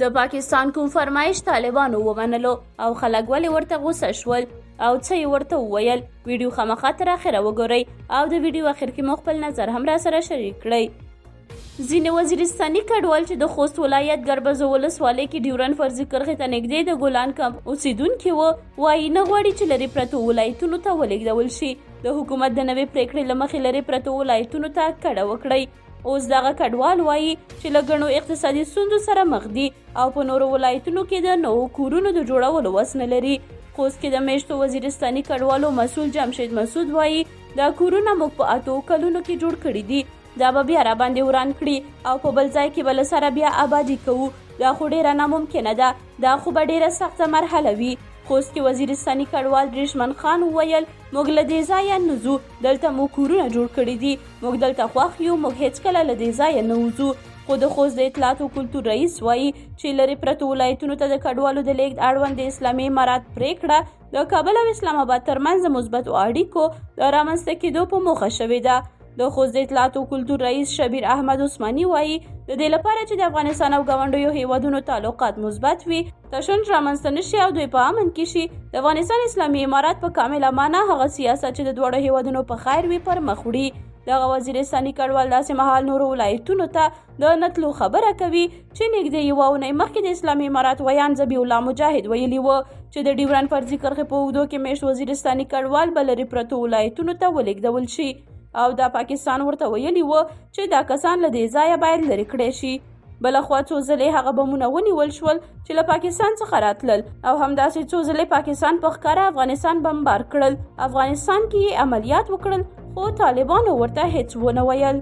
د پاکستان کوم فرمایش طالبانو ومنلو او خلک ولې ورته غوسه شول او څه یې ورته وویل. ویډیو خامخا تر اخره وګورئ او د ویډیو اخر کې مو خپل نظر هم را سره شریک کړئ. ځینې وزیرستاني کډوال چې د خوست ولایت ګربز ولسوالۍ کې ډیورنډ فرضي کرښې ته نږدې د ګولان کمپ اوسیدونکي وو وایي نه غواړي چې لرې پرتو ولایتونو ته ولېږدول شي. د حکومت د نوې پریکړې له مخې لرې پرتو ولایتونو ته کډه وکړئ. اوس دغه کډوال وایي چې له ګڼو اقتصادي ستونزو سره مخ دي او په نورو ولایتونو کې د نوو کورونو د جوړولو وس نه لري. خوست کې د میشتو وزیرستاني کډوالو مسؤل جمشید مسعود وایي دا کورونه موږ په 8 کلونو کې جوړ کړي دي، دا به بیا را باندې وران کړي او په بل ځای کې به له سره بیا آبادي کوو. دا خو ډیره ناممکنه ده، دا خو به ډیره سخته مرحله وي. خوست کې وزیرستاني کډوال ریشمن خان وویل موږ له دې ځایه نه ځو، دلته مو کورونه جوړ کړي دي، موږ دلته خوښ یو، موږ هیڅکله له دې ځایه نه وځو. خو د خوست د اطلاعات او کلتور رئیس وایي چې لرې پرتو ولایتونو ته د کډوالو د لیږد اړوند د اسلامي امارات پریکړه د کابل او اسلام آباد ترمنځ د مثبتو اړیکو د رامنځته کېدو په موخه شوې ده. د خوست د اطلاعات او کلتور رئیس شبیر احمد عثماني وایي د دې لپاره چې د افغانستان او ګاونډیو هیوادونو تعلقات مثبت وي، تشنج رامنځته نشي او دوی په امن کې شي، د افغانستان اسلامي امارات په کامله معنا هغه سیاست چې د دواړو هیوادونو په خیر وي پر مخ وړي. دغه وزیرستاني کډوال داسې مهال نورو ولایتونو ته د نتلو خبره کوي چې نږدې یوه اونۍ مخکې د اسلامي امارات ویان ذبیح الله مجاهد ویلي و چې د ډیورنډ فرضي کرښې په اوږدو کې میشت وزیرستاني کډوال به لرې پرتو ولایتونو ته ولېږدول شي او دا پاکستان ورته ویلي و چې دا کسان له دې ځایه باید لرې کړی شي. بلخوا څو ځلې هغه بمونه ونیول شول چې له پاکستان څخه راتلل او همداسې څو ځلې پاکستان په ښکاره افغانستان بمبار کړل. افغانستان کې یې عملیات وکړل خو طالبانو ورته هیڅ ونه ویل.